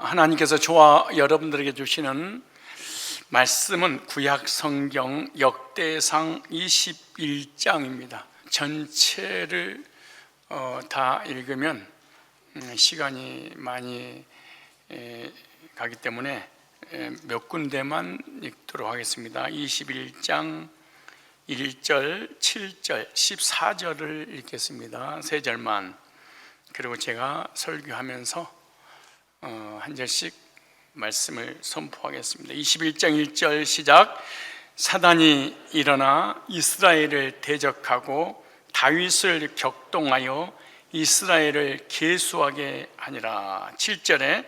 하나님께서 저와 여러분들에게 주시는 말씀은 구약 성경 역대상 21장입니다. 전체를 다 읽으면 시간이 많이 가기 때문에 몇 군데만 읽도록 하겠습니다. 21장 1절, 7절, 14절을 읽겠습니다. 세 절만. 그리고 제가 설교하면서 한 절씩 말씀을 선포하겠습니다. 21장 1절 시작. 사단이 일어나 이스라엘을 대적하고 다윗을 격동하여 이스라엘을 계수하게 하니라. 7절에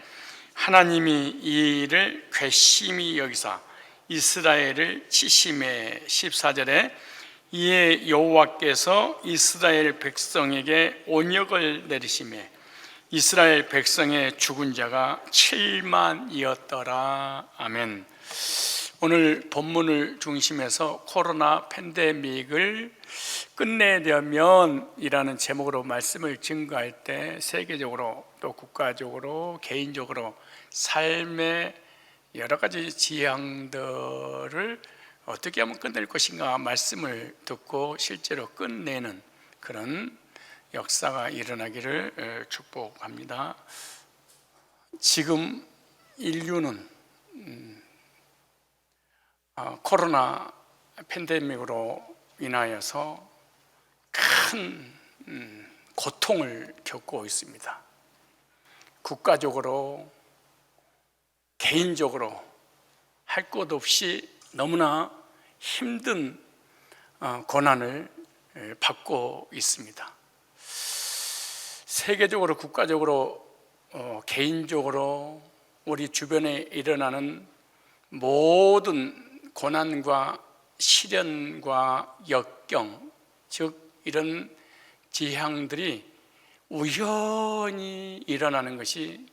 하나님이 이 일을 괘씸히 여기사 이스라엘을 치심해. 14절에 이에 여호와께서 이스라엘 백성에게 온역을 내리심에 이스라엘 백성의 죽은 자가 7만이었더라. 아멘. 오늘 본문을 중심해서 코로나 팬데믹을 끝내려면 이라는 제목으로 말씀을 증거할 때 세계적으로 또 국가적으로 개인적으로 삶의 여러 가지 지향들을 어떻게 하면 끝낼 것인가 말씀을 듣고 실제로 끝내는 그런 역사가 일어나기를 축복합니다. 지금 인류는 코로나 팬데믹으로 인하여서 큰 고통을 겪고 있습니다. 국가적으로 개인적으로 할 것 없이 너무나 힘든 고난을 받고 있습니다. 세계적으로, 국가적으로, 개인적으로 우리 주변에 일어나는 모든 고난과 시련과 역경, 즉 이런 재앙들이 우연히 일어나는 것이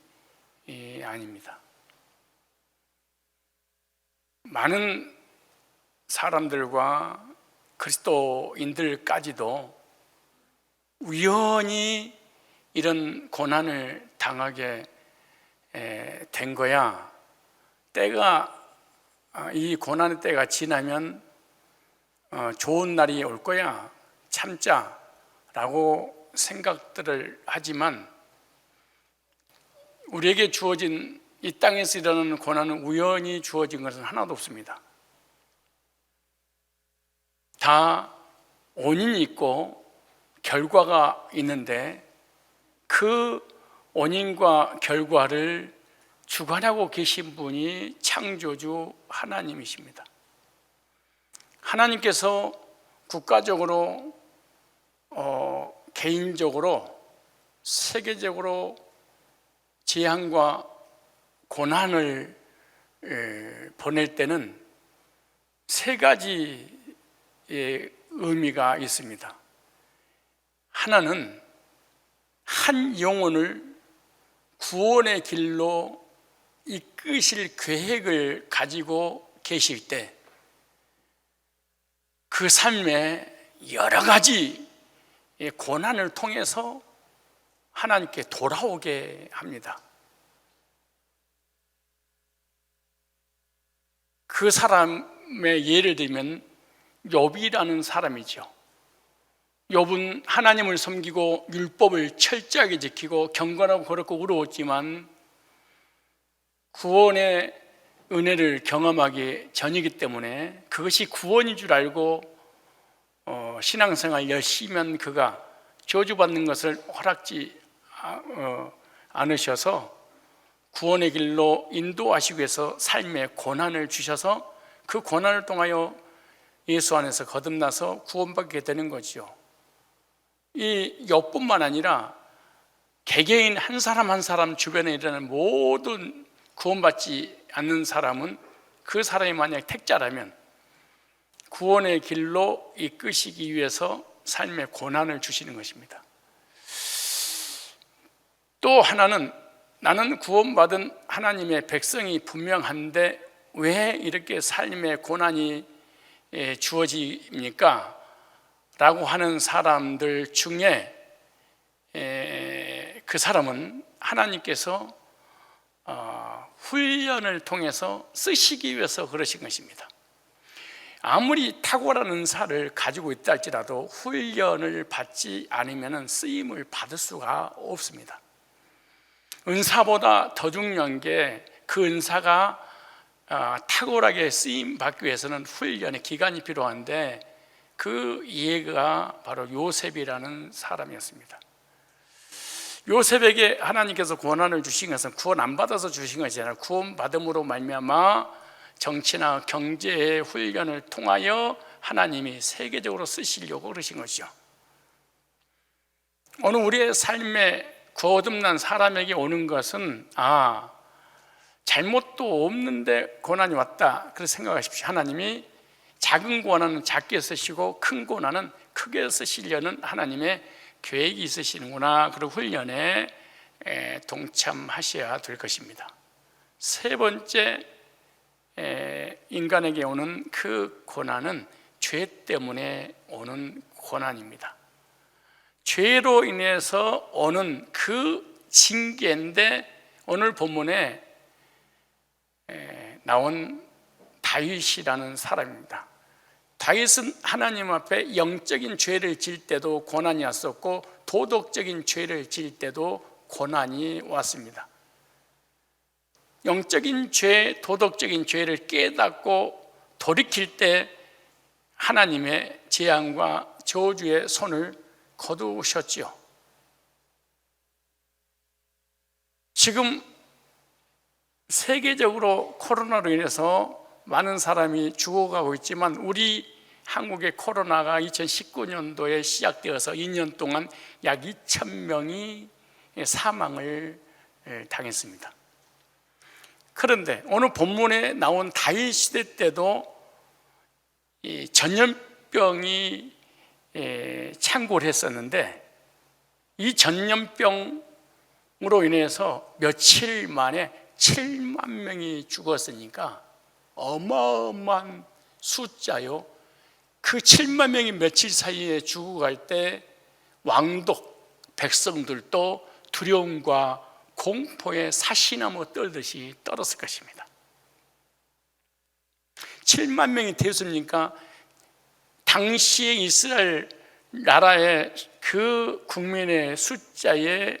아닙니다. 많은 사람들과 그리스도인들까지도 우연히 이런 고난을 당하게 된 거야. 이 고난의 때가 지나면 좋은 날이 올 거야, 참자 라고 생각들을 하지만 우리에게 주어진 이 땅에서 일어나는 고난은 우연히 주어진 것은 하나도 없습니다. 다 원인이 있고 결과가 있는데 그 원인과 결과를 주관하고 계신 분이 창조주 하나님이십니다. 하나님께서 국가적으로, 개인적으로, 세계적으로 재앙과 고난을 보낼 때는 세 가지의 의미가 있습니다. 하나는 한 영혼을 구원의 길로 이끄실 계획을 가지고 계실 때 그 삶에 여러 가지 고난을 통해서 하나님께 돌아오게 합니다. 그 사람의 예를 들면 욥이라는 사람이죠. 욥은 하나님을 섬기고 율법을 철저하게 지키고 경건하고 거룩고 의로웠지만 구원의 은혜를 경험하기 전이기 때문에 그것이 구원인 줄 알고 신앙생활 열심히 한 그가 저주받는 것을 허락지 않으셔서 구원의 길로 인도하시기 위해서 삶의 고난을 주셔서 그 고난을 통하여 예수 안에서 거듭나서 구원받게 되는 거죠. 이 욥뿐만 아니라 개개인 한 사람 한 사람 주변에 일어나는 모든 구원받지 않는 사람은 그 사람이 만약 택자라면 구원의 길로 이끄시기 위해서 삶의 고난을 주시는 것입니다. 또 하나는 나는 구원받은 하나님의 백성이 분명한데 왜 이렇게 삶의 고난이 주어집니까? 라고 하는 사람들 중에 그 사람은 하나님께서 훈련을 통해서 쓰시기 위해서 그러신 것입니다. 아무리 탁월한 은사를 가지고 있다 할지라도 훈련을 받지 않으면 쓰임을 받을 수가 없습니다. 은사보다 더 중요한 게 그 은사가 탁월하게 쓰임 받기 위해서는 훈련의 기간이 필요한데, 그 예가 바로 요셉이라는 사람이었습니다. 요셉에게 하나님께서 고난을 주신 것은 구원 안 받아서 주신 것이 아니라 구원 받음으로 말미암아 정치나 경제의 훈련을 통하여 하나님이 세계적으로 쓰시려고 그러신 것이죠. 오늘 우리의 삶에 거듭난 사람에게 오는 것은 잘못도 없는데 고난이 왔다, 그렇게 생각하십시오. 하나님이 작은 고난은 작게 쓰시고 큰 고난은 크게 쓰시려는 하나님의 계획이 있으시는구나, 그리고 훈련에 동참하셔야 될 것입니다. 세 번째, 인간에게 오는 그 고난은 죄 때문에 오는 고난입니다. 죄로 인해서 오는 그 징계인데, 오늘 본문에 나온 다윗이라는 사람입니다. 다윗은 하나님 앞에 영적인 죄를 지을 때도 고난이 왔었고 도덕적인 죄를 지을 때도 고난이 왔습니다. 영적인 죄, 도덕적인 죄를 깨닫고 돌이킬 때 하나님의 재앙과 저주의 손을 거두셨지요. 지금 세계적으로 코로나로 인해서 많은 사람이 죽어가고 있지만, 우리 한국의 코로나가 2019년도에 시작되어서 2년 동안 약 2,000명이 사망을 당했습니다. 그런데 오늘 본문에 나온 다윗 시대 때도 이 전염병이 창궐 했었는데, 이 전염병으로 인해서 며칠 만에 7만 명이 죽었으니까 어마어마한 숫자요. 그 7만 명이 며칠 사이에 죽어갈 때 왕독 백성들도 두려움과 공포에 사시나무 떨듯이 떨었을 것입니다. 7만 명이 되었습니까? 당시의 이스라엘 나라의 그 국민의 숫자에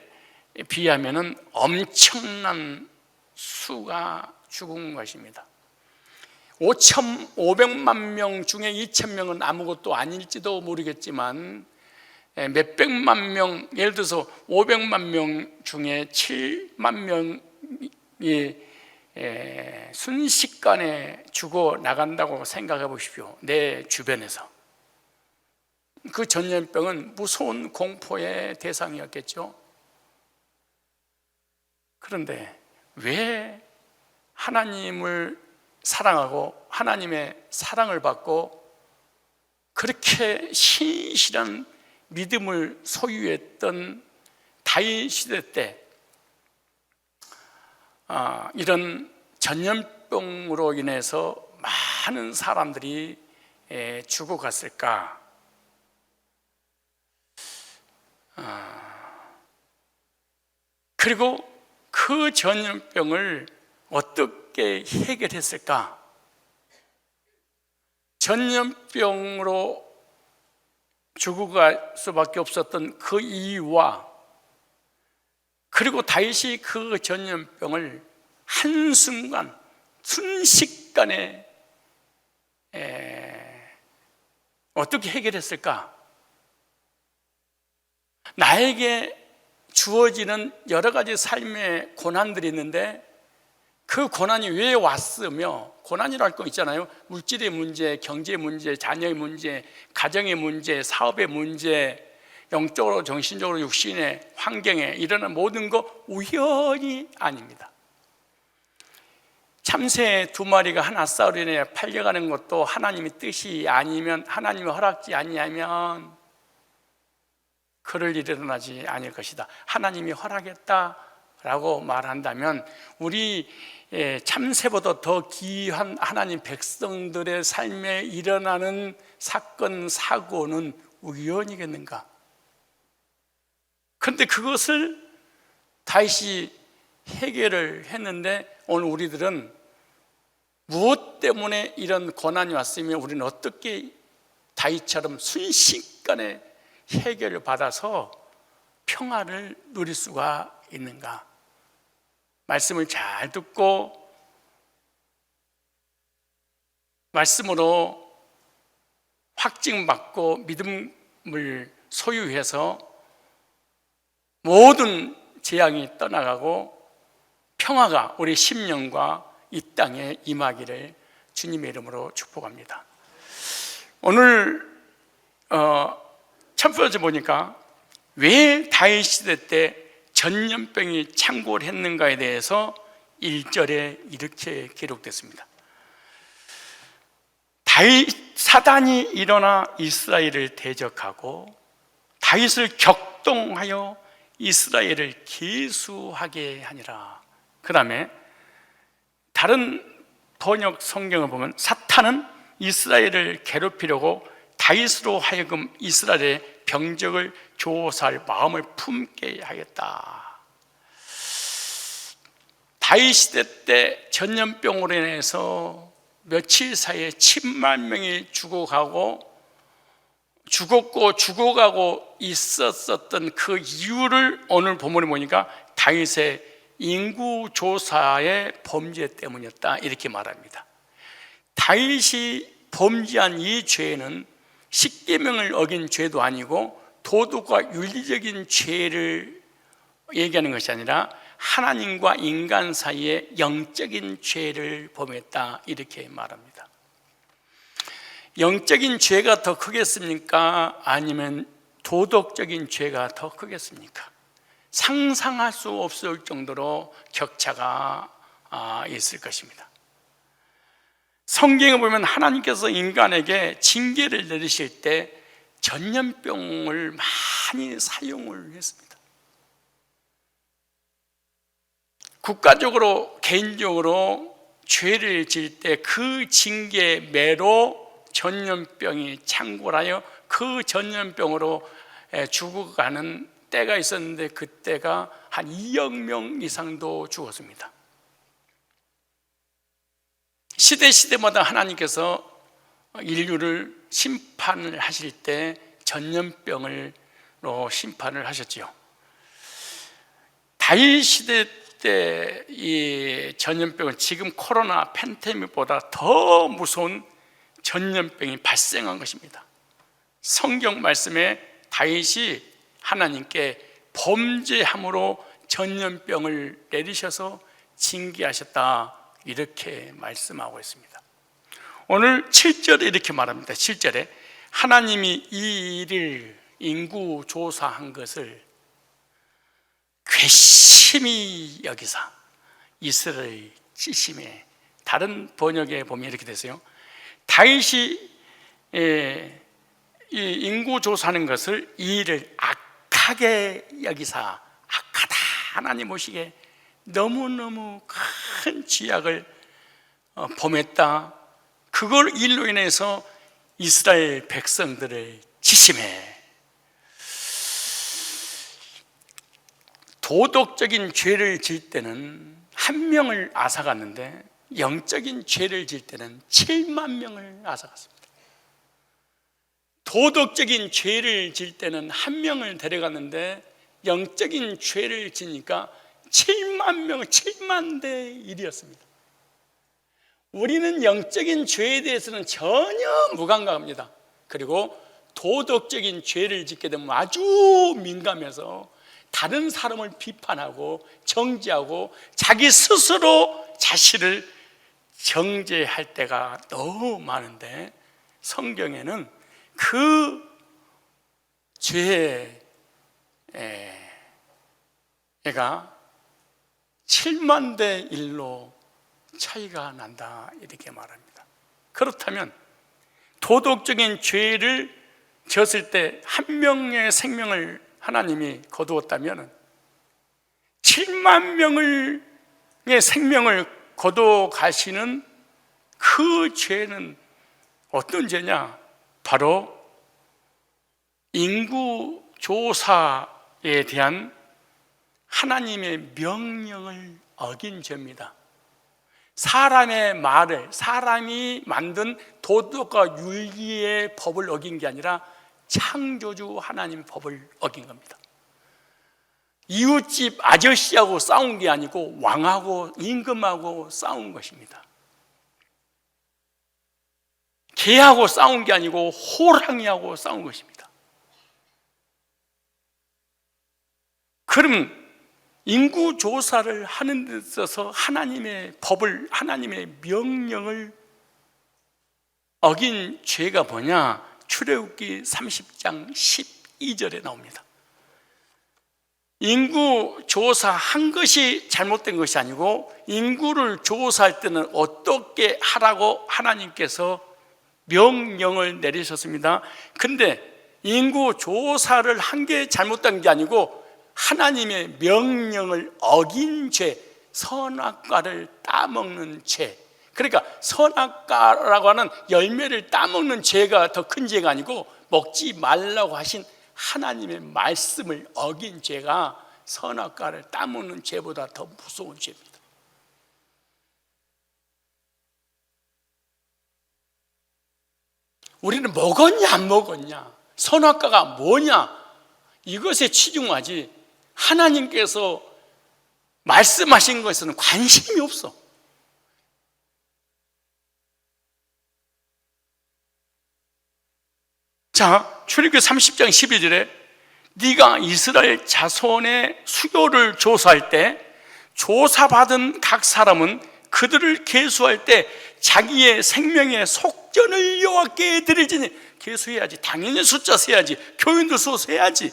비하면 엄청난 수가 죽은 것입니다. 5,500만 명 중에 2,000명은 아무것도 아닐지도 모르겠지만, 몇백만 명, 예를 들어서 500만 명 중에 7만 명이 순식간에 죽어 나간다고 생각해 보십시오. 내 주변에서. 그 전염병은 무서운 공포의 대상이었겠죠. 그런데 왜 하나님을 사랑하고 하나님의 사랑을 받고 그렇게 신실한 믿음을 소유했던 다윗 시대 때 이런 전염병으로 인해서 많은 사람들이 죽어갔을까? 그리고 그 전염병을 어떻게 해결했을까? 전염병으로 죽어갈 수밖에 없었던 그 이유와, 그리고 다윗이 그 전염병을 한순간 순식간에 어떻게 해결했을까? 나에게 주어지는 여러 가지 삶의 고난들이 있는데, 그 고난이 왜 왔으며, 고난이랄 거 있잖아요. 물질의 문제, 경제 문제, 자녀의 문제, 가정의 문제, 사업의 문제, 영적으로, 정신적으로, 육신의 환경에 일어나는 모든 거 우연이 아닙니다. 참새 2마리가 하나 싸우려 팔려가는 것도 하나님의 뜻이 아니면, 하나님의 허락지 아니하면 그럴 일이 일어나지 않을 것이다. 하나님이 허락했다라고 말한다면, 우리 참새보다 더 귀한 하나님 백성들의 삶에 일어나는 사건, 사고는 우연이겠는가? 그런데 그것을 다윗이 해결을 했는데 오늘 우리들은 무엇 때문에 이런 고난이 왔으며 우리는 어떻게 다윗처럼 순식간에 해결을 받아서 평화를 누릴 수가 있는가? 말씀을 잘 듣고 말씀으로 확증받고 믿음을 소유해서 모든 재앙이 떠나가고 평화가 우리 심령과 이 땅에 임하기를 주님의 이름으로 축복합니다. 오늘 첫 번째 보니까 왜 다윗 시대 때 전염병이 창궐 했는가에 대해서 1절에 이렇게 기록됐습니다. 사단이 일어나 이스라엘을 대적하고 다윗을 격동하여 이스라엘을 계수하게 하니라. 그 다음에 다른 번역 성경을 보면 사탄은 이스라엘을 괴롭히려고 다윗으로 하여금 이스라엘의 병적을 조사할 마음을 품게 하겠다. 다윗 시대 때 전염병으로 인해서 며칠 사이에 10만 명이 죽어가고 있었던 그 이유를 오늘 본문에 보니까 다윗의 인구조사의 범죄 때문이었다 이렇게 말합니다. 다윗이 범죄한 이 죄는 십계명을 어긴 죄도 아니고 도덕과 윤리적인 죄를 얘기하는 것이 아니라 하나님과 인간 사이에 영적인 죄를 범했다 이렇게 말합니다. 영적인 죄가 더 크겠습니까? 아니면 도덕적인 죄가 더 크겠습니까? 상상할 수 없을 정도로 격차가 있을 것입니다. 성경에 보면 하나님께서 인간에게 징계를 내리실 때 전염병을 많이 사용을 했습니다. 국가적으로 개인적으로 죄를 지을 때 그 징계매로 전염병이 창궐하여 그 전염병으로 죽어가는 때가 있었는데 그때가 한 2억 명 이상도 죽었습니다. 시대마다 하나님께서 인류를 심판을 하실 때 전염병으로 심판을 하셨지요. 다윗 시대 때 이 전염병은 지금 코로나 팬데믹보다 더 무서운 전염병이 발생한 것입니다. 성경 말씀에 다윗이 하나님께 범죄함으로 전염병을 내리셔서 징계하셨다 이렇게 말씀하고 있습니다. 오늘 7절에 이렇게 말합니다. 7절에 하나님이 이 일을 인구조사한 것을 괘씸히 여기사 이스라엘 찌심에, 다른 번역에 보면 이렇게 되세요. 다윗이 이 인구조사하는 것을 이 일을 악하게 여기사, 악하다 하나님 보시기에 너무너무 큰 죄악을 범했다. 그걸 일로 인해서 이스라엘 백성들을 지심해. 도덕적인 죄를 지을 때는 한 명을 앗아갔는데 영적인 죄를 지을 때는 7만 명을 앗아갔습니다. 도덕적인 죄를 지을 때는 한 명을 데려갔는데 영적인 죄를 지니까 7만 명, 7만 대 1이었습니다. 우리는 영적인 죄에 대해서는 전혀 무감각합니다. 그리고 도덕적인 죄를 짓게 되면 아주 민감해서 다른 사람을 비판하고 정죄하고 자기 스스로 자신을 정죄할 때가 너무 많은데 성경에는 그 죄가 7만 대 1로 차이가 난다 이렇게 말합니다. 그렇다면 도덕적인 죄를 지었을 때 한 명의 생명을 하나님이 거두었다면 7만 명의 생명을 거둬 가시는 그 죄는 어떤 죄냐? 바로 인구 조사에 대한 하나님의 명령을 어긴 죄입니다. 사람의 말을, 사람이 만든 도덕과 윤리의 법을 어긴 게 아니라 창조주 하나님의 법을 어긴 겁니다. 이웃집 아저씨하고 싸운 게 아니고 왕하고 임금하고 싸운 것입니다. 개하고 싸운 게 아니고 호랑이하고 싸운 것입니다. 그러면 인구 조사를 하는 데 있어서 하나님의 법을, 하나님의 명령을 어긴 죄가 뭐냐? 출애굽기 30장 12절에 나옵니다. 인구 조사한 것이 잘못된 것이 아니고 인구를 조사할 때는 어떻게 하라고 하나님께서 명령을 내리셨습니다. 근데 인구 조사를 한 게 잘못된 게 아니고 하나님의 명령을 어긴 죄, 선악과를 따먹는 죄. 그러니까 선악과라고 하는 열매를 따먹는 죄가 더 큰 죄가 아니고 먹지 말라고 하신 하나님의 말씀을 어긴 죄가 선악과를 따먹는 죄보다 더 무서운 죄입니다. 우리는 먹었냐 안 먹었냐, 선악과가 뭐냐, 이것에 치중하지 하나님께서 말씀하신 것에는 관심이 없어. 자, 출애굽기 30장 12절에 네가 이스라엘 자손의 수요를 조사할 때 조사받은 각 사람은 그들을 계수할 때 자기의 생명의 속전을 여호와께 드리지니, 계수해야지. 당연히 숫자 세야지. 교인들 수 세야지.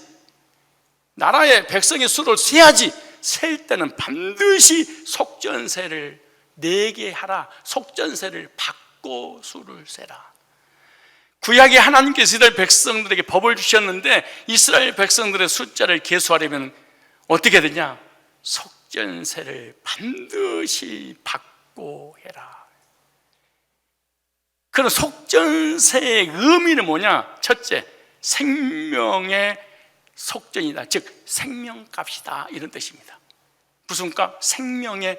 나라의 백성의 수를 세야지. 셀 때는 반드시 속전세를 내게 하라. 속전세를 받고 수를 세라. 구약에 하나님께서 이스라엘 백성들에게 법을 주셨는데 이스라엘 백성들의 숫자를 계수하려면 어떻게 되냐? 속전세를 반드시 받고 해라. 그럼 속전세의 의미는 뭐냐? 첫째, 생명의 속전이다. 즉 생명값이다, 이런 뜻입니다. 무슨 값? 생명의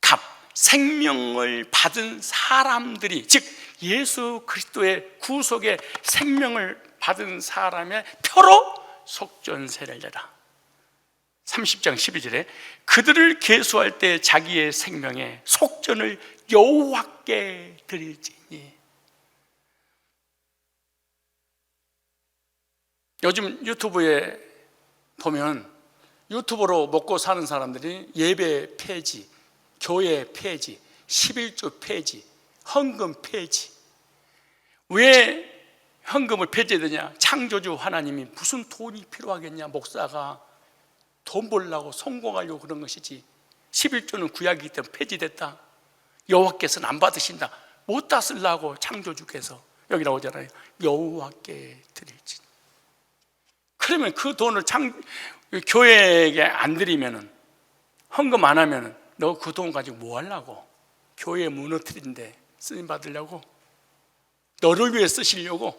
값. 생명을 받은 사람들이, 즉 예수 그리스도의 구속의 생명을 받은 사람의 표로 속전세를 내라. 30장 12절에 그들을 계수할 때 자기의 생명의 속전을 여호와께 드리지니. 요즘 유튜브에 보면 유튜브로 먹고 사는 사람들이 예배 폐지, 교회 폐지, 11조 폐지, 헌금 폐지. 왜 헌금을 폐지되냐? 창조주 하나님이 무슨 돈이 필요하겠냐? 목사가 돈 벌려고 성공하려고 그런 것이지. 11조는 구약이기 때문에 폐지됐다. 여호와께서는 안 받으신다. 못 다 쓰려고 창조주께서, 여기 나오잖아요. 여호와께 드릴지. 그러면 그 돈을 교회에게 안 드리면은, 헌금 안 하면은 너 그 돈 가지고 뭐 하려고? 교회 무너뜨린데 쓰임 받으려고? 너를 위해 쓰시려고?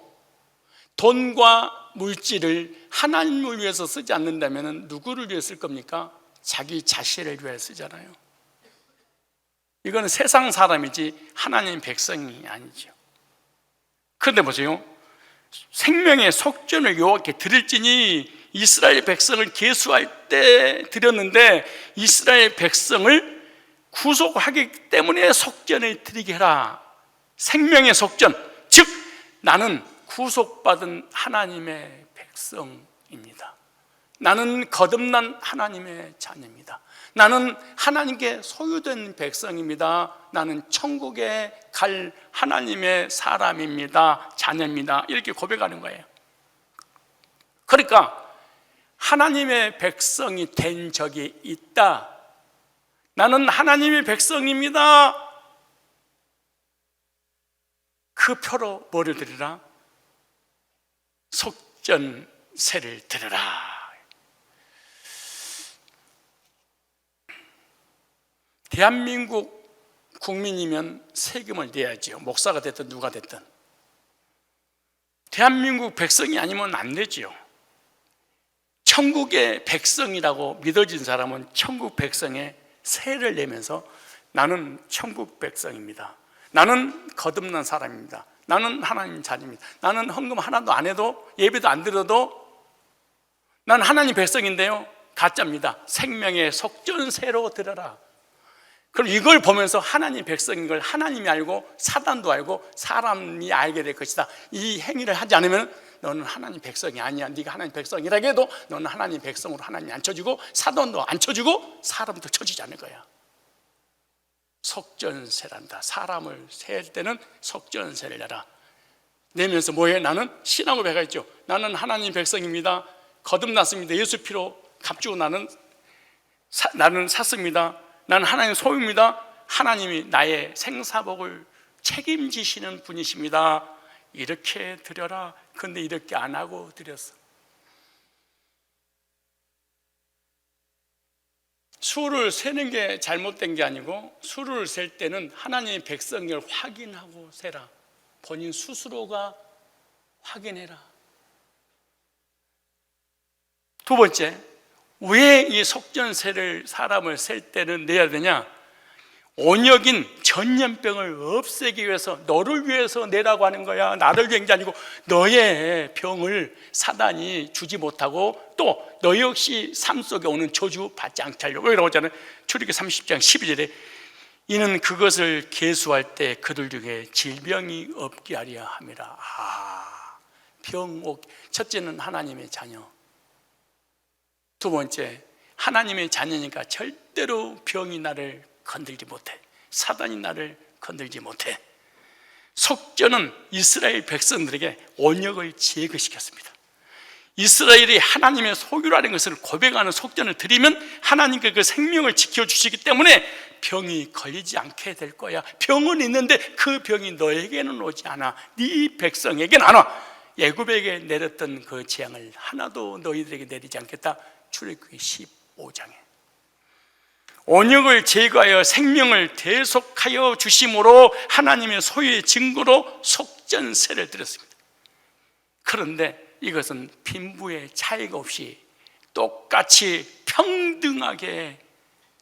돈과 물질을 하나님을 위해서 쓰지 않는다면 누구를 위해 쓸 겁니까? 자기 자신을 위해 쓰잖아요. 이거는 세상 사람이지 하나님 백성이 아니죠. 그런데 보세요. 생명의 속전을 여호와께 드릴지니, 이스라엘 백성을 계수할 때 드렸는데 이스라엘 백성을 구속하기 때문에 속전을 드리게 해라. 생명의 속전, 즉 나는 구속받은 하나님의 백성입니다. 나는 거듭난 하나님의 자녀입니다. 나는 하나님께 소유된 백성입니다. 나는 천국에 갈 하나님의 사람입니다. 자녀입니다. 이렇게 고백하는 거예요. 그러니까 하나님의 백성이 된 적이 있다. 나는 하나님의 백성입니다. 그 표로 뭐를 드리라? 속전세를 드리라. 대한민국 국민이면 세금을 내야죠. 목사가 됐든 누가 됐든. 대한민국 백성이 아니면 안 되지요. 천국의 백성이라고 믿어진 사람은 천국 백성의 세를 내면서 나는 천국 백성입니다. 나는 거듭난 사람입니다. 나는 하나님 자녀입니다. 나는 헌금 하나도 안 해도 예배도 안 드려도 나는 하나님 백성인데요, 가짜입니다. 생명의 속전세로 드려라. 그럼 이걸 보면서 하나님 백성인 걸 하나님이 알고 사단도 알고 사람이 알게 될 것이다. 이 행위를 하지 않으면 너는 하나님 백성이 아니야. 네가 하나님 백성이라고 해도 너는 하나님 백성으로 하나님이 안 쳐주고 사단도 안 쳐주고 사람도 쳐주지 않을 거야. 속전세란다. 사람을 세할 때는 속전세를 내라. 내면서 뭐해? 나는 신앙을 배가있죠. 나는 하나님 백성입니다. 거듭났습니다. 예수 피로 값주고 나는 샀습니다. 나는 하나님 소유입니다. 하나님이 나의 생사복을 책임지시는 분이십니다. 이렇게 드려라. 근데 이렇게 안 하고 드렸어. 수를 세는 게 잘못된 게 아니고 수를 셀 때는 하나님의 백성을 확인하고 세라. 본인 스스로가 확인해라. 두 번째, 왜 이 속전세를 사람을 셀 때는 내야 되냐? 온역인 전염병을 없애기 위해서, 너를 위해서 내라고 하는 거야. 나를 위한 게 아니고 너의 병을 사단이 주지 못하고 또 너 역시 삶 속에 오는 저주 받지 않게 하려고. 이라고 하잖아요. 출애굽기 30장 12절에 이는 그것을 계수할 때 그들 중에 질병이 없게 하려 함이라. 첫째는 하나님의 자녀, 두 번째 하나님의 자녀니까 절대로 병이 나를 건들지 못해. 사단이 나를 건들지 못해. 속전은 이스라엘 백성들에게 온역을 제거시켰습니다. 이스라엘이 하나님의 소유라는 것을 고백하는 속전을 드리면 하나님께 그 생명을 지켜주시기 때문에 병이 걸리지 않게 될 거야. 병은 있는데 그 병이 너에게는 오지 않아. 네 백성에게는 안 와. 애굽에게 내렸던 그 재앙을 하나도 너희들에게 내리지 않겠다. 출애굽기 15장에 온역을 제거하여 생명을 대속하여 주심으로 하나님의 소유의 증거로 속전세를 드렸습니다. 그런데 이것은 빈부의 차이가 없이 똑같이 평등하게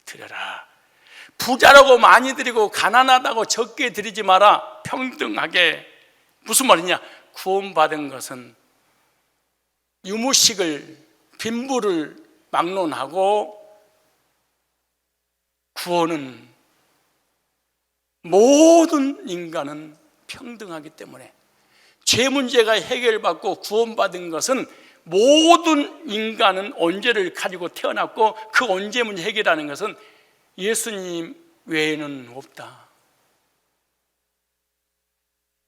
드려라. 부자라고 많이 드리고 가난하다고 적게 드리지 마라. 평등하게. 무슨 말이냐? 구원받은 것은 유무식을, 빈부를 막론하고 구원은 모든 인간은 평등하기 때문에 죄 문제가 해결받고 구원받은 것은 모든 인간은 언제를 가지고 태어났고 그 언제 문제 해결하는 것은 예수님 외에는 없다.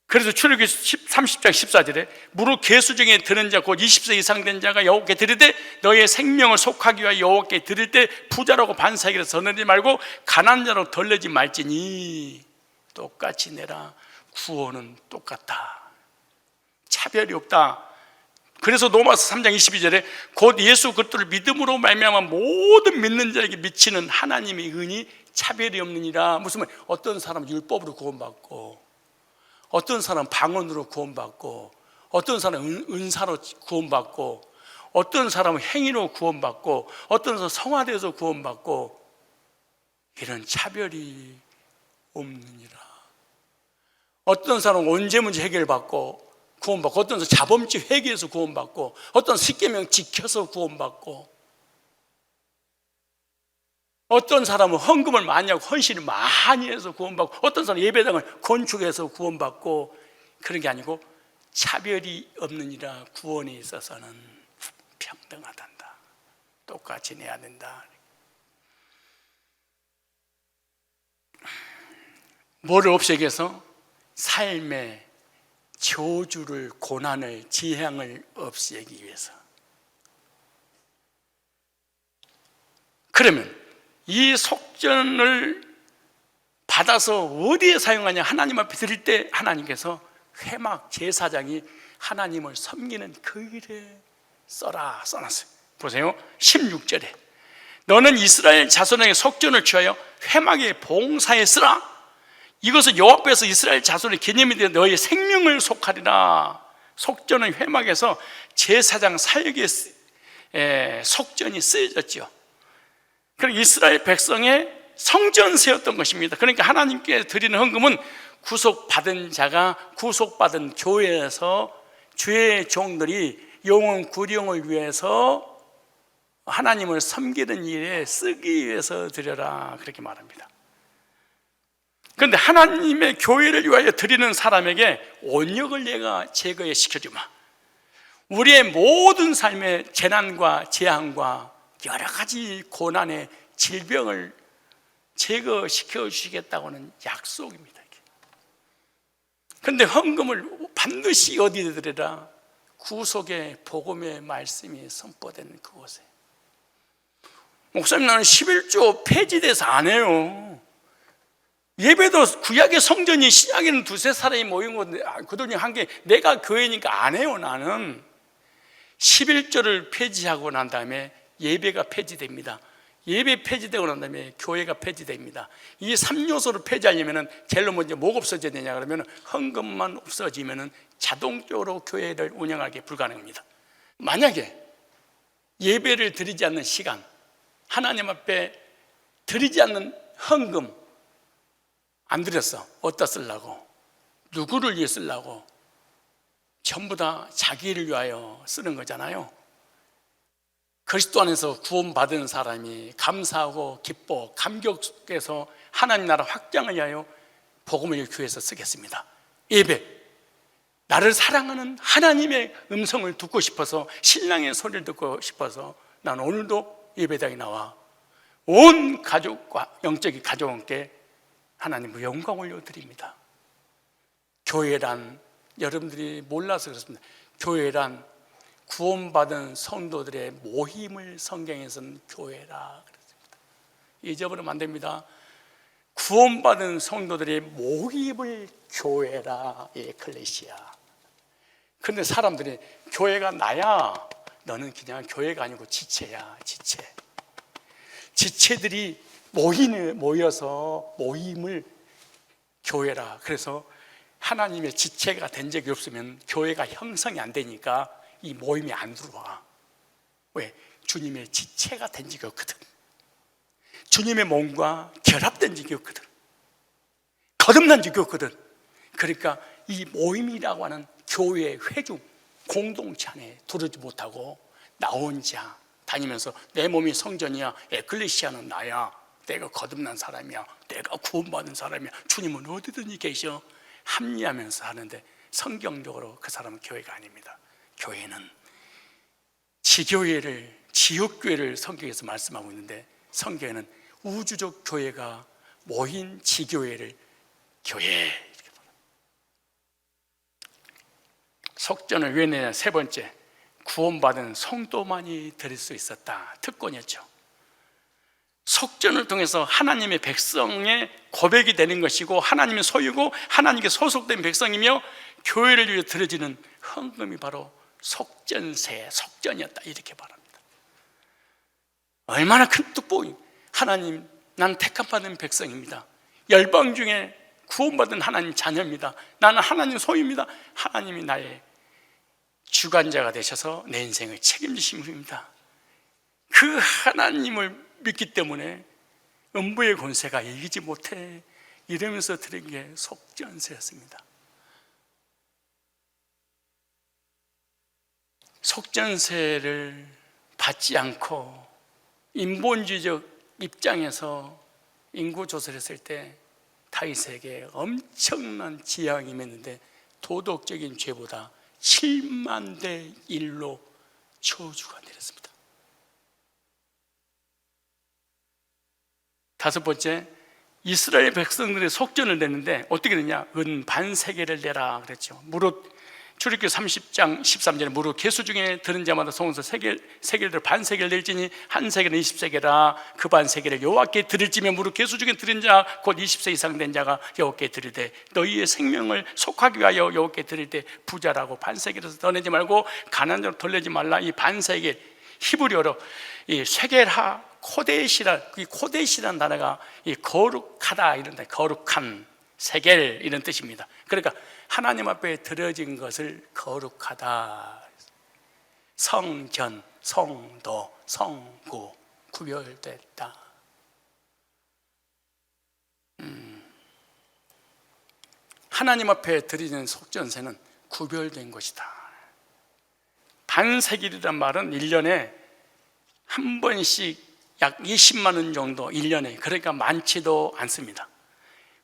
그래서 출애굽기 30장 14절에 무릇 계수 중에 드는 자 곧 20세 이상 된 자가 여호와께 드리되 너의 생명을 속하기 위하여 여호와께 드릴 때 부자라고 반사기를 더 내지 말고 가난한 자로 덜 내지 말지니 똑같이 내라. 구원은 똑같다. 차별이 없다. 그래서 로마서 3장 22절에 곧 예수 그리스도를 믿음으로 말미암아 모든 믿는 자에게 미치는 하나님의 은이 차별이 없느니라. 무슨 말? 어떤 사람은 율법으로 구원받고 어떤 사람은 방언으로 구원받고 어떤 사람은 은사로 구원받고 어떤 사람은 행위로 구원받고 어떤 사람은 성화돼서 구원받고 이런 차별이 없느니라. 어떤 사람은 언제 문제 해결받고 구원받고 어떤 사람은 자범죄 회개해서 구원받고 어떤 십계명 지켜서 구원받고 어떤 사람은 헌금을 많이 하고 헌신을 많이 해서 구원받고 어떤 사람은 예배당을 건축해서 구원받고 그런 게 아니고 차별이 없느니라. 구원에 있어서는 평등하단다. 똑같이 내야 된다. 뭐를 없애기 위해서? 삶의 저주를, 고난을, 재앙을 없애기 위해서. 그러면 이 속전을 받아서 어디에 사용하냐? 하나님 앞에 드릴 때 하나님께서 회막 제사장이 하나님을 섬기는 그 일에 써놨어요. 보세요. 16절에 너는 이스라엘 자손에게 속전을 취하여 회막의 봉사에 쓰라. 이것은 여호와 앞에서 이스라엘 자손의 개념이 되어 너의 생명을 속하리라. 속전은 회막에서 제사장 사역에 속전이 쓰여졌죠. 그러니까 이스라엘 백성의 성전세였던 것입니다. 그러니까 하나님께 드리는 헌금은 구속받은 자가 구속받은 교회에서 주의 종들이 영혼 구령을 위해서 하나님을 섬기는 일에 쓰기 위해서 드려라, 그렇게 말합니다. 그런데 하나님의 교회를 위하여 드리는 사람에게 온역을 내가 제거해 시켜주마. 우리의 모든 삶의 재난과 재앙과 여러 가지 고난의 질병을 제거시켜 주시겠다고는 약속입니다. 그런데 헌금을 반드시 어디에 드려라? 구속의 복음의 말씀이 선포되는 그곳에. 목사님, 나는 11조 폐지돼서 안 해요. 예배도 구약의 성전이 신약에는 두세 사람이 모인 건데 그 돈이 한 게 내가 교회니까 안 해요. 나는 11조를 폐지하고 난 다음에 예배가 폐지됩니다. 예배 폐지되고 난 다음에 교회가 폐지됩니다. 이 3요소를 폐지하려면 제일 먼저 뭐가 없어져야 되냐 그러면 헌금만 없어지면 자동적으로 교회를 운영하기 불가능합니다. 만약에 예배를 드리지 않는 시간, 하나님 앞에 드리지 않는 헌금 안 드렸어. 어디다 쓰려고? 누구를 위해 쓰려고? 전부 다 자기를 위하여 쓰는 거잖아요. 그리스도 안에서 구원받은 사람이 감사하고 기뻐 감격해서 하나님 나라 확장을 위하여 복음을 교회에서 쓰겠습니다. 예배, 나를 사랑하는 하나님의 음성을 듣고 싶어서, 신랑의 소리를 듣고 싶어서 나는 오늘도 예배당에 나와 온 가족과 영적인 가족께 하나님의 영광 올려드립니다. 교회란, 여러분들이 몰라서 그렇습니다. 교회란 구원받은 성도들의 모임을 성경에서는 교회라 그랬습니다. 잊어버리면 안 됩니다. 구원받은 성도들의 모임을 교회라, 에클레시아. 그런데 사람들이 교회가 나야. 너는 그냥 교회가 아니고 지체야, 지체. 지체들이 모여서 모임을 교회라. 그래서 하나님의 지체가 된 적이 없으면 교회가 형성이 안 되니까 이 모임이 안 들어와. 왜? 주님의 지체가 된 적이 없거든. 주님의 몸과 결합된 적이 없거든. 거듭난 적이 없거든. 그러니까 이 모임이라고 하는 교회의 회중 공동체 안에 들어오지 못하고 나 혼자 다니면서 내 몸이 성전이야, 에클레시아는 나야, 내가 거듭난 사람이야, 내가 구원받은 사람이야, 주님은 어디든지 계셔 합리하면서 하는데 성경적으로 그 사람은 교회가 아닙니다. 교회는 지교회를, 지역교회를 성경에서 말씀하고 있는데 성경에는 우주적 교회가 모인 지교회를 교회 이렇게 말합니다. 속전을 왜 내냐? 세 번째, 구원받은 성도만이 드릴 수 있었다. 특권이었죠. 속전을 통해서 하나님의 백성의 고백이 되는 것이고 하나님의 소유고 하나님께 소속된 백성이며 교회를 위해 드려지는 헌금이 바로 속전세, 속전이었다, 이렇게 말합니다. 얼마나 큰 축복이. 하나님, 난 택함받은 백성입니다. 열방 중에 구원받은 하나님 자녀입니다. 나는 하나님 소유입니다. 하나님이 나의 주관자가 되셔서 내 인생을 책임지신 분입니다. 그 하나님을 믿기 때문에 음부의 권세가 이기지 못해, 이러면서 드린 게 속전세였습니다. 속전세를 받지 않고 인본주의적 입장에서 인구조사를 했을 때 다윗에게 엄청난 지향이 임했는데 도덕적인 죄보다 7만 대 1로 저주가 내렸습니다. 다섯 번째, 이스라엘 백성들의 속전을 냈는데 어떻게 되냐? 은 반세겔을 내라 그랬죠. 무릇 출애굽기 30장 13절에 무릇 계수 중에 들은 자마다 송에서 세겔을 반세겔 낼지니 한 세겔은 20세겔이라. 그 반세겔을 여호와께 드릴지면 무릇 계수 중에 들은 자 곧 20세 이상 된 자가 여호와께 드리되 너희의 생명을 속하기 위하여 여호와께 드릴 때 부자라고 반세겔에서 더 내지 말고 가난한 자로 덜 내지 말라. 이 반세겔 히브리어로 이 세겔하 코데시라는 단어가 이 거룩하다 이런 데, 거룩한 세겔 이런 뜻입니다. 그러니까 하나님 앞에 드려진 것을 거룩하다. 성전, 성도, 성구 구별됐다. 하나님 앞에 드리는 속전세는 구별된 것이다. 반세길이란 말은 1년에 한 번씩 약 20만 원 정도 1년에, 그러니까 많지도 않습니다.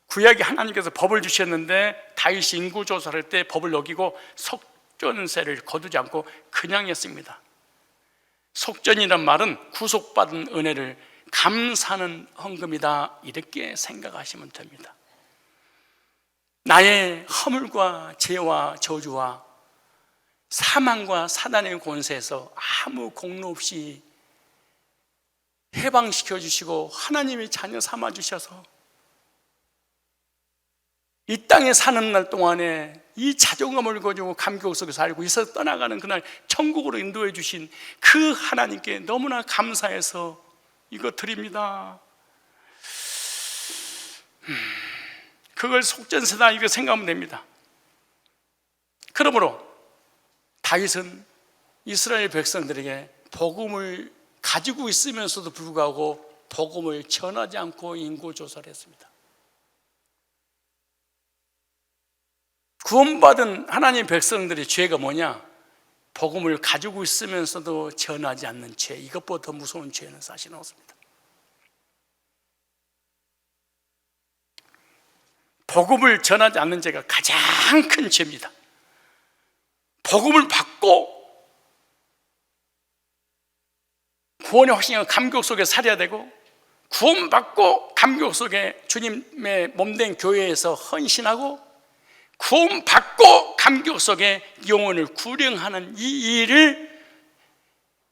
구약에 하나님께서 법을 주셨는데 다윗이 인구조사를 할 때 법을 어기고 속전세를 거두지 않고 그냥 했습니다. 속전이란 말은 구속받은 은혜를 감사하는 헌금이다, 이렇게 생각하시면 됩니다. 나의 허물과 죄와 저주와 사망과 사단의 권세에서 아무 공로 없이 해방시켜 주시고 하나님의 자녀 삼아 주셔서 이 땅에 사는 날 동안에 이 자존감을 가지고 감격 속에 살고 있어 떠나가는 그날 천국으로 인도해 주신 그 하나님께 너무나 감사해서 이거 드립니다. 그걸 속전세다, 이거 생각하면 됩니다. 그러므로 다윗은 이스라엘 백성들에게 복음을 가지고 있으면서도 불구하고 복음을 전하지 않고 인구조사를 했습니다. 구원받은 하나님 백성들의 죄가 뭐냐? 복음을 가지고 있으면서도 전하지 않는 죄, 이것보다 더 무서운 죄는 사실은 없습니다. 복음을 전하지 않는 죄가 가장 큰 죄입니다. 복음을 받고 구원의 확신과 감격 속에 살아야 되고, 구원받고 감격 속에 주님의 몸된 교회에서 헌신하고, 구원받고 감격 속에 영혼을 구령하는 이 일을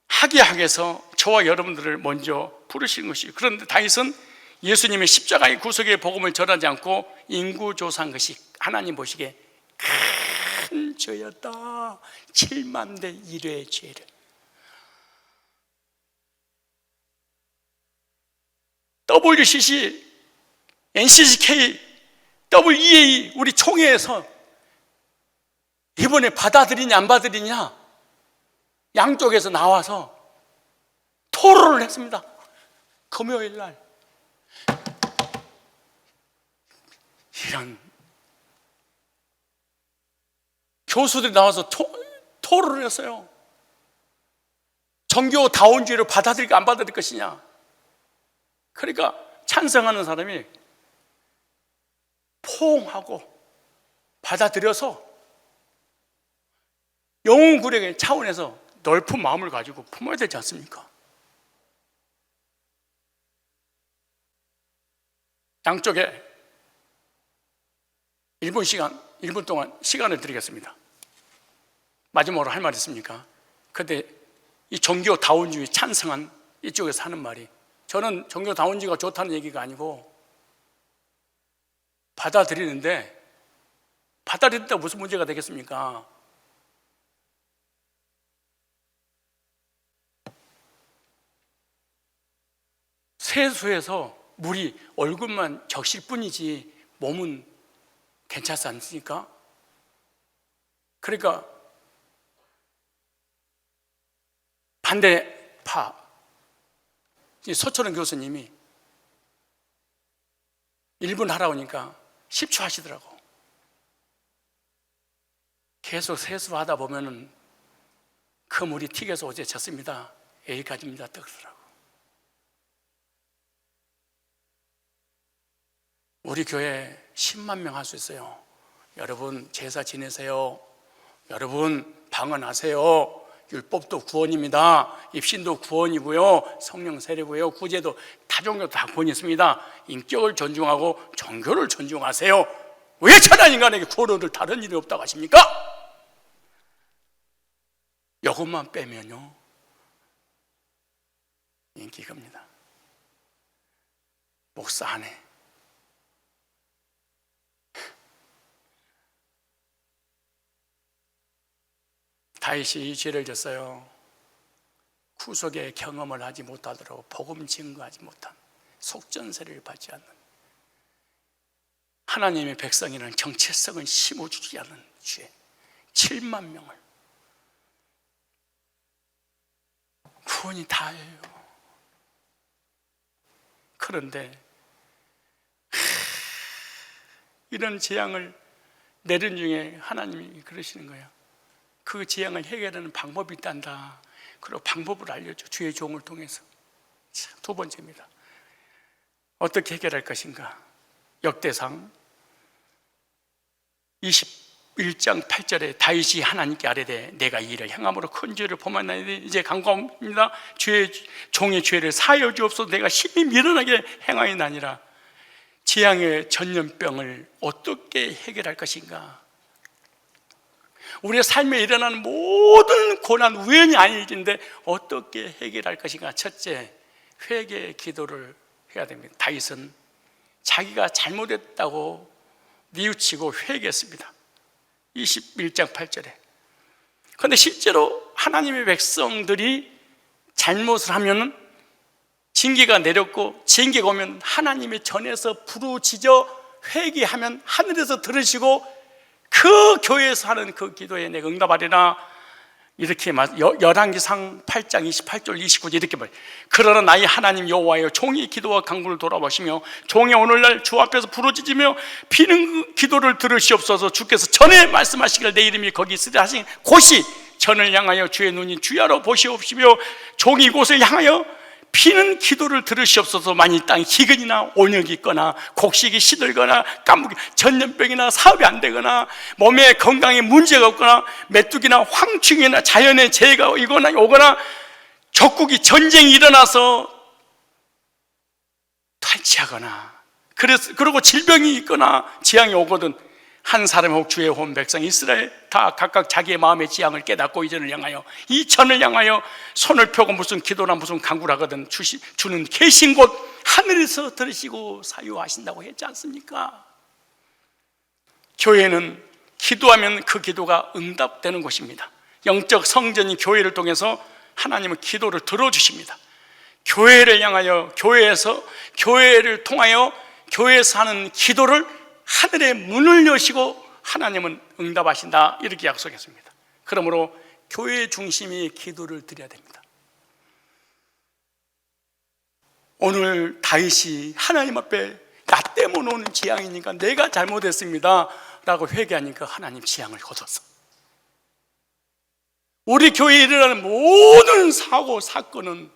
하게 하기 위해서 저와 여러분들을 먼저 부르신 것이에요. 그런데 다윗은 예수님의 십자가의 구속의 복음을 전하지 않고 인구조사한 것이 하나님 보시기에 큰 죄였다. 7만 대 1의 죄를. WCC, NCCK, WEA 우리 총회에서 이번에 받아들이냐 안 받아들이냐 양쪽에서 나와서 토론을 했습니다. 금요일 날. 이런 교수들이 나와서 토론을 했어요. 정교다원주의를 받아들일까 안 받아들일 것이냐. 그러니까 찬성하는 사람이 포옹하고 받아들여서 영혼 구력의 차원에서 넓은 마음을 가지고 품어야 되지 않습니까? 양쪽에 1분 동안 시간을 드리겠습니다. 마지막으로 할 말 있습니까? 근데 이 종교다원주의 찬성한 이쪽에서 하는 말이, 저는 종교다원주의가 좋다는 얘기가 아니고 받아들이는데, 받아들인다고 무슨 문제가 되겠습니까? 세수해서 물이 얼굴만 적실 뿐이지 몸은 괜찮지 않습니까? 그러니까 반대파 서철원 교수님이 1분 하라고 하니까 10초 하시더라고. 계속 세수하다 보면은 그 물이 튀겨서 어제 졌습니다. 여기까지입니다. 뜨더라고. 우리 교회 10만 명 할 수 있어요. 여러분 제사 지내세요. 여러분 방언하세요. 율법도 구원입니다. 입신도 구원이고요. 성령 세례고요. 구제도 타종교 다 구원이 있습니다. 인격을 존중하고 종교를 존중하세요. 왜 천한 인간에게 구원 얻을 다른 일이 없다고 하십니까? 이것만 빼면요 인기가 겁니다. 목사 안 해. 다윗이 이 죄를 졌어요. 구속의 경험을 하지 못하도록 복음 증거하지 못한, 속전세를 받지 않는, 하나님의 백성이라는 정체성을 심어주지 않는 죄 7만 명을 구원이 다예요. 그런데 이런 재앙을 내린 중에 하나님이 그러시는 거예요. 그 재앙을 해결하는 방법이 있단다. 그리고 방법을 알려줘, 주의 종을 통해서. 자, 두 번째입니다. 어떻게 해결할 것인가? 역대상 21장 8절에 다윗이 하나님께 아뢰되 내가 이 일을 행함으로 큰 죄를 범하나니 이제 간구합니다. 종의 죄를 사하여 주옵소서. 내가 심히 미련하게 행하였나니라. 재앙의 전염병을 어떻게 해결할 것인가? 우리의 삶에 일어나는 모든 고난 우연이 아닐 텐데 어떻게 해결할 것인가? 첫째, 회개의 기도를 해야 됩니다. 다윗은 자기가 잘못했다고 뉘우치고 회개했습니다. 21장 8절에. 그런데 실제로 하나님의 백성들이 잘못을 하면은 징계가 내렸고, 징계가 오면 하나님의 전에서 부르짖어 회개하면 하늘에서 들으시고 그 교회에서 하는 그 기도에 내가 응답하리라. 이렇게 열왕기상 8장 28절 29절 이렇게 말해요. 그러나 나의 하나님 여호와여, 종의 기도와 간구를 돌아보시며 종의 오늘날 주 앞에서 부르짖으며 비는 기도를 들으시옵소서. 주께서 전에 말씀하시기를 내 이름이 거기 있으리라 하신 곳이 전을 향하여 주의 눈이 주야로 보시옵시며 종이 이곳을 향하여 피는 기도를 들으시옵소서. 만일 땅에 기근이나 온역이 있거나 곡식이 시들거나 까무기 전염병이나 사업이 안 되거나 몸에 건강에 문제가 없거나 메뚜기나 황충이나 자연의 재해가 오거나 적국이 전쟁이 일어나서 탈취하거나 그리고 질병이 있거나 재앙이 오거든 한 사람이 혹 주의 온 백성 이스라엘 다 각각 자기의 마음의 지향을 깨닫고 이전을 향하여 이 전을 향하여 손을 펴고 무슨 기도나 무슨 간구를 하거든 주는 계신 곳 하늘에서 들으시고 사유하신다고 했지 않습니까? 교회는 기도하면 그 기도가 응답되는 곳입니다. 영적 성전인 교회를 통해서 하나님은 기도를 들어주십니다. 교회를 향하여 교회를 통하여 교회에서 하는 기도를 하늘의 문을 여시고 하나님은 응답하신다, 이렇게 약속했습니다. 그러므로 교회 중심의 기도를 드려야 됩니다. 오늘 다윗이 하나님 앞에 나 때문에 오는 재앙이니까 내가 잘못했습니다 라고 회개하니까 하나님 재앙을 거뒀어. 우리 교회에 일어나는 모든 사고 사건은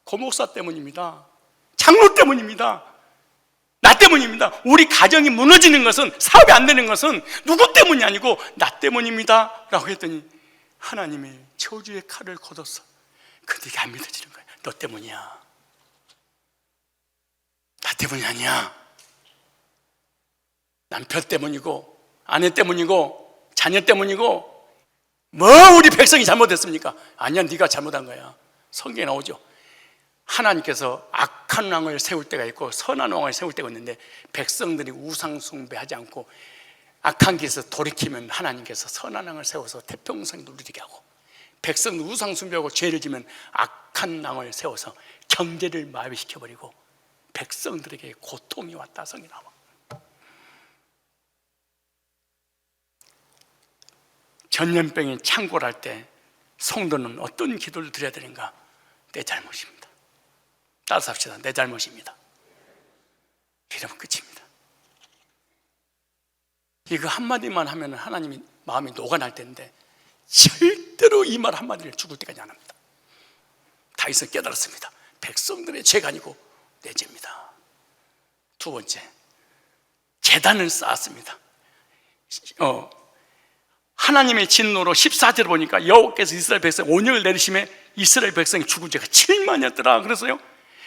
고목사 때문입니다. 장로 때문입니다. 나 때문입니다. 우리 가정이 무너지는 것은, 사업이 안 되는 것은 누구 때문이 아니고 나 때문입니다 라고 했더니 하나님이 저주의 칼을 걷었어. 근데 이게 안 믿어지는 거야. 너 때문이야. 나 때문이 아니야. 남편 때문이고 아내 때문이고 자녀 때문이고 뭐 우리 백성이 잘못했습니까? 아니야, 네가 잘못한 거야. 성경에 나오죠. 하나님께서 악한 왕을 세울 때가 있고 선한 왕을 세울 때가 있는데 백성들이 우상 숭배하지 않고 악한 길에서 돌이키면 하나님께서 선한 왕을 세워서 태평성을 누리게 하고, 백성들 우상 숭배하고 죄를 지면 악한 왕을 세워서 경제를 마비시켜버리고 백성들에게 고통이 왔다. 성경에 나와. 전염병이 창궐할 때 성도는 어떤 기도를 드려야 되는가? 내 잘못입니다. 따라합시다. 내 잘못입니다. 이러면 끝입니다. 이거 한마디만 하면 하나님이 마음이 녹아날 텐데 절대로 이 말 한마디를 죽을 때까지 안 합니다. 다윗은 깨달았습니다. 백성들의 죄가 아니고 내 죄입니다. 두 번째, 제단을 쌓았습니다. 하나님의 진노로 14절을 보니까 여호와께서 이스라엘 백성 온역을 내리심에 이스라엘 백성이 죽은 죄가 7만이었더라. 그래서요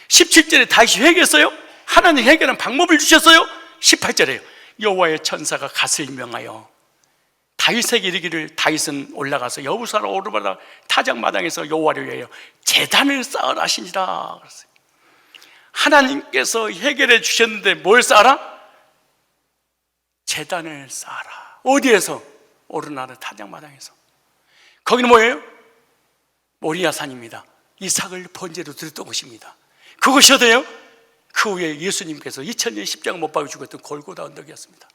17절에 다윗이 회개했어요. 하나님 해결한 방법을 주셨어요. 18절에요 여호와의 천사가 갓을 명하여 다윗에게 이르기를, 다윗은 올라가서 여부사라 오르바라 타작마당에서 여호와를 위하여 제단을 쌓으라 하시니라. 그랬어요. 하나님께서 해결해 주셨는데 뭘 쌓아라? 제단을 쌓아라. 어디에서? 오르나라 타작마당에서. 거기는 뭐예요? 모리아산입니다. 이삭을 번제로 드렸던 곳입니다. 그것이 어디예요? 그 후에 예수님께서 2000년 십자가 못 박혀 죽었던 골고다 언덕이었습니다.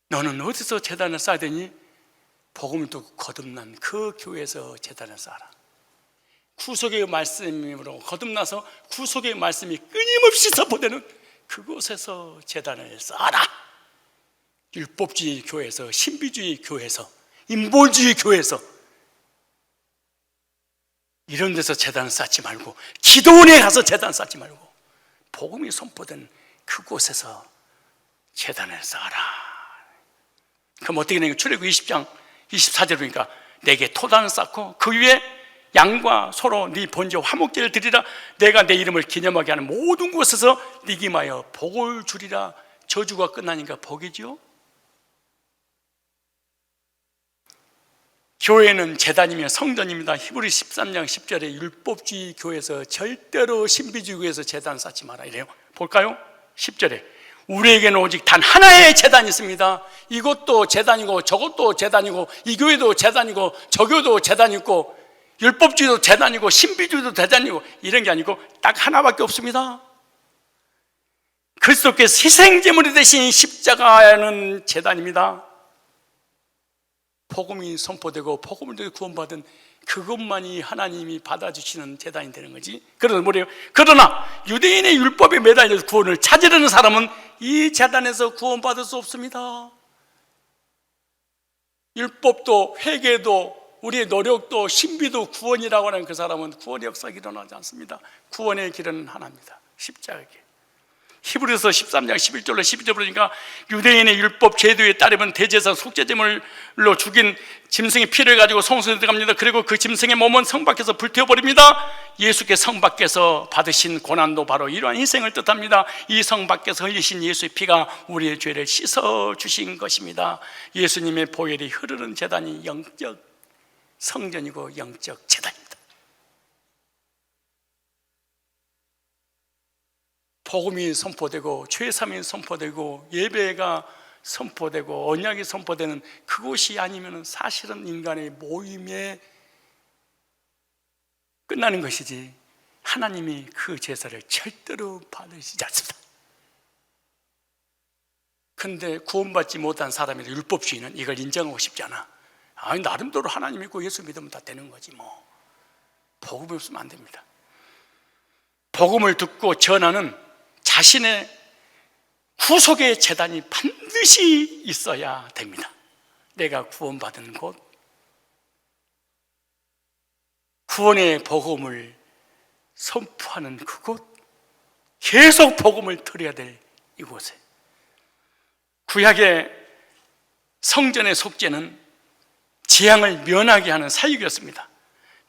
너는 어디서 제단을 쌓으더니 복음을 듣고 거듭난 그 교회에서 제단을 쌓아라. 구속의 말씀으로 거듭나서 구속의 말씀이 끊임없이 선포되는 그곳에서 제단을 쌓아라. 율법주의 교회에서, 신비주의 교회에서, 인본주의 교회에서 이런 데서 제단을 쌓지 말고, 기도원에 가서 제단 쌓지 말고 복음이 선포된 그곳에서 제단을 쌓아라. 그럼 어떻게 되는 거예요? 출애굽기 20장 24절 보니까 내게 토단을 쌓고 그 위에 양과 소로 네 번제와 화목제를 드리라. 내가 내 이름을 기념하게 하는 모든 곳에서 네 기마여 복을 주리라. 저주가 끝나니까 복이지요. 교회는 제단이며 성전입니다. 히브리 13장 10절에 율법주의 교회에서 절대로 신비주의 교회에서 제단 쌓지 마라 이래요. 볼까요? 10절에 우리에게는 오직 단 하나의 제단이 있습니다. 이것도 제단이고 저것도 제단이고 이 교회도 제단이고 저 교회도 제단이고 율법주의도 제단이고 신비주의도 제단이고 이런 게 아니고 딱 하나밖에 없습니다. 그리스도께서 희생제물이 되신 십자가는 제단입니다. 복음이 선포되고 복음을 통해 구원받은 그것만이 하나님이 받아주시는 제단이 되는 거지. 그러나 뭐래요? 그러나 유대인의 율법에 매달려서 구원을 찾으려는 사람은 이 제단에서 구원받을 수 없습니다. 율법도 회개도 우리의 노력도 신비도 구원이라고 하는 그 사람은 구원의 역사가 일어나지 않습니다. 구원의 길은 하나입니다. 십자가의 길. 히브리서 13장 11절로 12절 보니까 유대인의 율법 제도에 따르면 대제사장 속죄제물로 죽인 짐승의 피를 가지고 성소에 들어갑니다. 그리고 그 짐승의 몸은 성 밖에서 불태워버립니다. 예수께서 성 밖에서 받으신 고난도 바로 이러한 희생을 뜻합니다. 이 성 밖에서 흘리신 예수의 피가 우리의 죄를 씻어주신 것입니다. 예수님의 보혈이 흐르는 제단이 영적 성전이고 영적 제단입니다. 복음이 선포되고 죄사함이 선포되고 예배가 선포되고 언약이 선포되는 그곳이 아니면 사실은 인간의 모임에 끝나는 것이지 하나님이 그 제사를 절대로 받으시지 않습니다. 그런데 구원받지 못한 사람이 율법주의는 이걸 인정하고 싶지 않아. 아니 나름대로 하나님 믿고 예수 믿으면 다 되는 거지 뭐. 복음이 없으면 안 됩니다. 복음을 듣고 전하는 자신의 구속의 제단이 반드시 있어야 됩니다. 내가 구원받은 곳, 구원의 복음을 선포하는 그곳, 계속 복음을 들어야 될 이곳에. 구약의 성전의 속죄는 재앙을 면하게 하는 사육이었습니다.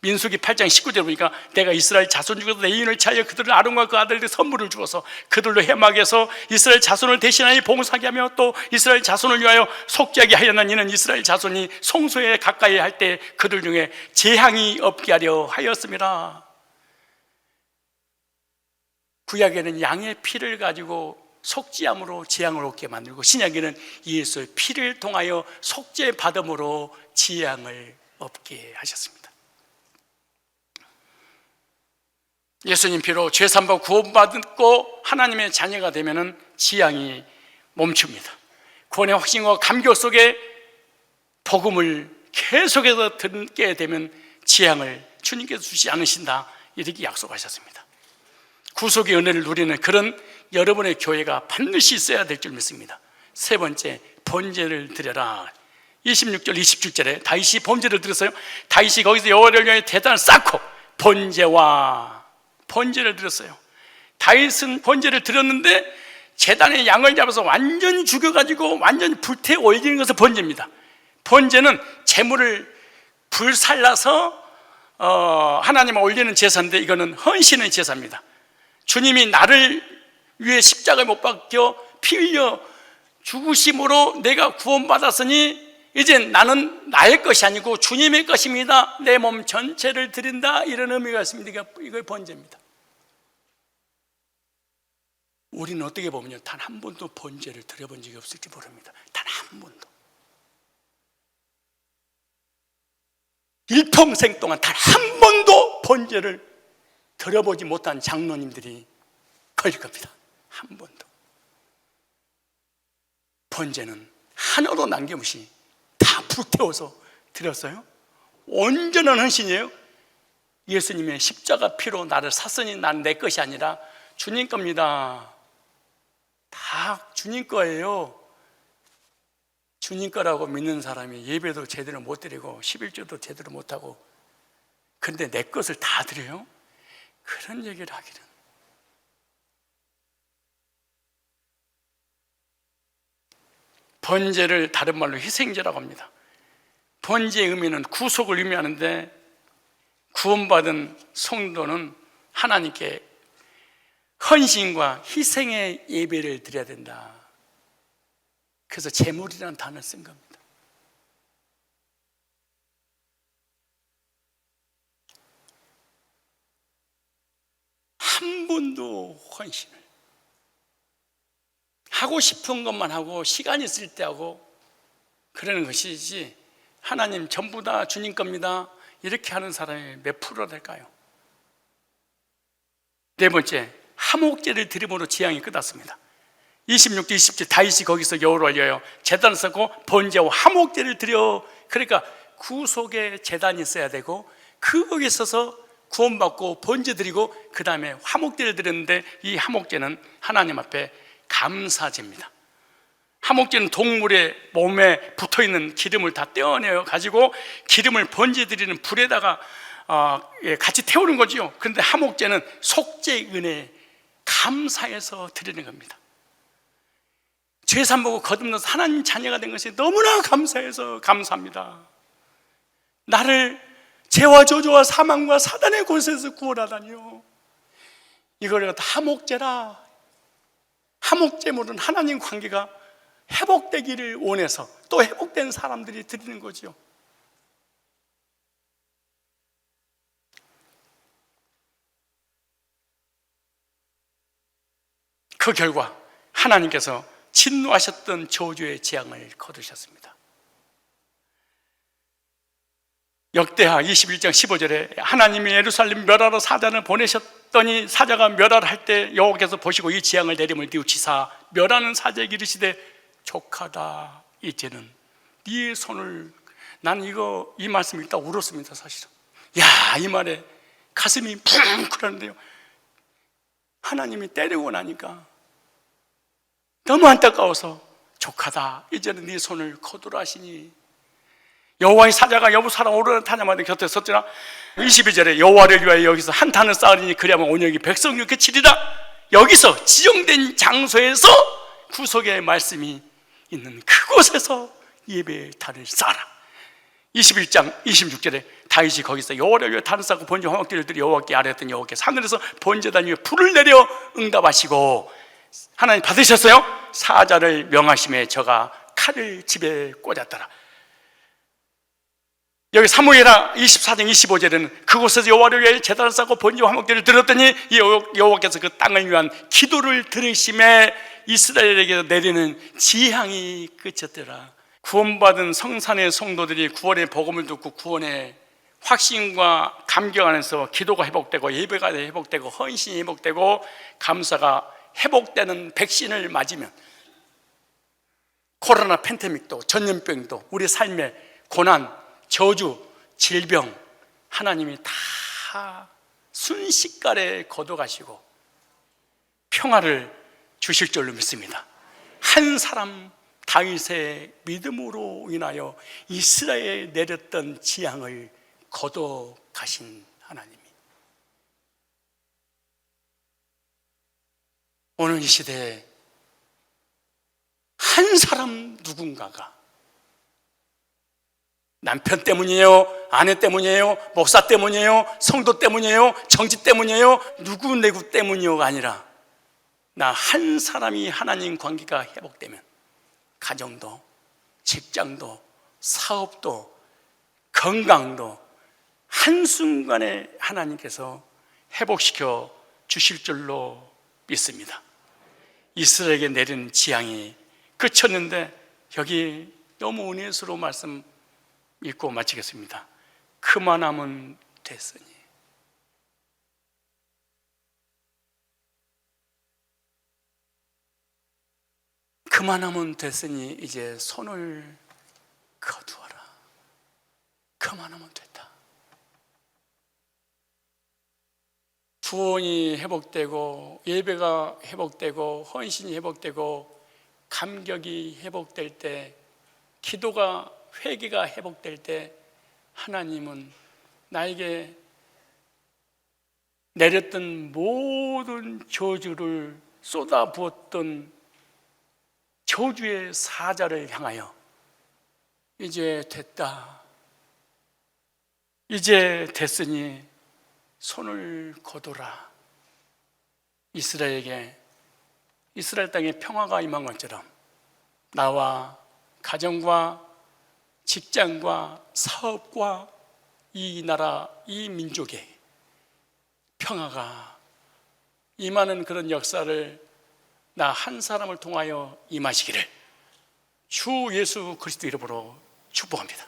민수기 8장 19절 보니까 내가 이스라엘 자손 중에서 내 인을 차여 그들을 아론과 그 아들들의 선물을 주어서 그들로 해막에서 이스라엘 자손을 대신하여 봉사하게 하며 또 이스라엘 자손을 위하여 속죄하게 하였는 이는 이스라엘 자손이 성소에 가까이 할 때 그들 중에 재앙이 없게 하려 하였습니다. 구약에는 양의 피를 가지고 속죄함으로 재앙을 얻게 만들고 신약에는 예수의 피를 통하여 속죄 받음으로 재앙을 없게 하셨습니다. 예수님 피로 죄 사함받고 구원받고 하나님의 자녀가 되면은 재앙이 멈춥니다. 구원의 확신과 감격 속에 복음을 계속해서 듣게 되면 재앙을 주님께서 주시지 않으신다 이렇게 약속하셨습니다. 구속의 은혜를 누리는 그런 여러분의 교회가 반드시 있어야 될 줄 믿습니다. 세 번째, 번제를 드려라. 26절 27절에 다윗이 번제를 드렸어요. 다윗이 거기서 여호와를 위하여 제단을 쌓고 번제를 드렸어요. 다윗은 번제를 드렸는데 제단에 양을 잡아서 완전히 죽여가지고 완전히 불태워 올리는 것은 번제입니다. 번제는 제물을 불살라서 하나님을 올리는 제사인데 이거는 헌신의 제사입니다. 주님이 나를 위해 십자가에 못 박혀 피 흘려 죽으심으로 내가 구원받았으니 이제 나는 나의 것이 아니고 주님의 것입니다. 내 몸 전체를 드린다 이런 의미가 있습니다. 이거 번제입니다. 우리는 어떻게 보면요 단 한 번도 번제를 드려본 적이 없을지 모릅니다. 단 한 번도. 일평생 동안 단 한 번도 번제를 드려보지 못한 장로님들이 걸릴 겁니다. 한 번도. 번제는 하나도 남김없이 다 불태워서 드렸어요? 온전한 헌신이에요. 예수님의 십자가 피로 나를 샀으니 난 내 것이 아니라 주님 겁니다. 다 주님 거예요. 주님 거라고 믿는 사람이 예배도 제대로 못 드리고 11조도 제대로 못하고, 근데 내 것을 다 드려요? 그런 얘기를 하기는. 번제를 다른 말로 희생제라고 합니다. 번제의 의미는 구속을 의미하는데, 구원받은 성도는 하나님께 헌신과 희생의 예배를 드려야 된다. 그래서 제물이라는 단어를 쓴 겁니다. 한 번도 헌신을 하고 싶은 것만 하고 시간 있을 때 하고 그러는 것이지, 하나님 전부 다 주님 겁니다 이렇게 하는 사람이 몇 프로나 될까요? 네 번째, 화목제를 드림으로 지향이 끝났습니다. 26절 27절 다윗이 거기서 여호와를 올려요. 제단을 쌓고 번제와 화목제를 드려. 그러니까 구속의 제단이 있어야 되고, 거기에 있어서 구원받고 번제 드리고 그 다음에 화목제를 드렸는데, 이 화목제는 하나님 앞에 감사제입니다. 화목제는 동물의 몸에 붙어있는 기름을 다 떼어내어 가지고 기름을 번제 드리는 불에다가 같이 태우는 거죠. 그런데 화목제는 속죄의 은혜, 감사해서 드리는 겁니다. 죄산 보고 거듭나서 하나님 자녀가 된 것이 너무나 감사해서 감사합니다. 나를 죄와 저주와 사망과 사단의 곳에서 구원하다니요. 이걸 갖다 화목제라. 화목제물은 하나님 관계가 회복되기를 원해서 또 회복된 사람들이 드리는 거죠. 그 결과 하나님께서 진노하셨던 저주의 재앙을 거두셨습니다. 역대하 21장 15절에 하나님이 예루살렘 멸하러 사자를 보내셨더니 사자가 멸하를 할 때 여호와께서 보시고 이 재앙을 내림을 뉘우치사 멸하는 사자에게 이르시되 족하다, 이제는 네 손을. 난 이 말씀 읽다 울었습니다. 사실은 이 말에 가슴이 뭉클한데요, 하나님이 때리고 나니까 너무 안타까워서 족하다, 이제는 네 손을 거두라 하시니 여호와의 사자가 여부사랑 오르는 타냐마다 곁에 섰더라. 22절에 여호와를 위하여 여기서 한탄을 쌓으리니 그리하면 온영이 백성을 그치리라. 여기서 지정된 장소에서 구속의 말씀이 있는 그곳에서 예배의 단을 쌓아라. 21장 26절에 다윗이 거기서 여호와를 위하여 단을 쌓고 번제 화목제를 드려 여호와께 아뢰었더니 여호와께서 하늘에서 번제단 위에 불을 내려 응답하시고, 하나님 받으셨어요? 사자를 명하심에 저가 칼을 집에 꽂았더라. 여기 사무엘하 24장 25절에는 그곳에서 여호와를 위하여 제단을 쌓고 번제와 화목제를 드렸더니 여호와께서 그 땅을 위한 기도를 들으심에 이스라엘에게 내리는 지향이 그쳤더라. 구원받은 성산의 성도들이 구원의 복음을 듣고 구원의 확신과 감격 안에서 기도가 회복되고 예배가 회복되고 헌신이 회복되고 감사가 회복되는 백신을 맞으면 코로나 팬데믹도 전염병도 우리 삶의 고난, 저주, 질병 하나님이 다 순식간에 거둬가시고 평화를 주실 줄로 믿습니다. 한 사람 다윗의 믿음으로 인하여 이스라엘에 내렸던 지향을 거둬가신 하나님이 오늘 이 시대에 한 사람 누군가가 남편 때문이에요, 아내 때문이에요, 목사 때문이에요, 성도 때문이에요, 정치 때문이에요, 누구 때문이요가 아니라 나 한 사람이 하나님 관계가 회복되면 가정도, 직장도, 사업도, 건강도 한순간에 하나님께서 회복시켜 주실 줄로 믿습니다. 이스라엘에게 내리는 지향이 그쳤는데 여기 너무 은혜스러운 말씀 읽고 마치겠습니다. 그만하면 됐으니. 그만하면 됐으니 이제 손을 거두어라. 그만하면 됐다. 구원이 회복되고 예배가 회복되고 헌신이 회복되고 감격이 회복될 때, 기도가 회개가 회복될 때 하나님은 나에게 내렸던 모든 저주를 쏟아부었던 저주의 사자를 향하여 이제 됐다, 이제 됐으니 손을 거두라. 이스라엘 땅에 평화가 임한 것처럼 나와 가정과 직장과 사업과 이 나라, 이 민족에 평화가 임하는 그런 역사를 나 한 사람을 통하여 임하시기를 주 예수 그리스도 이름으로 축복합니다.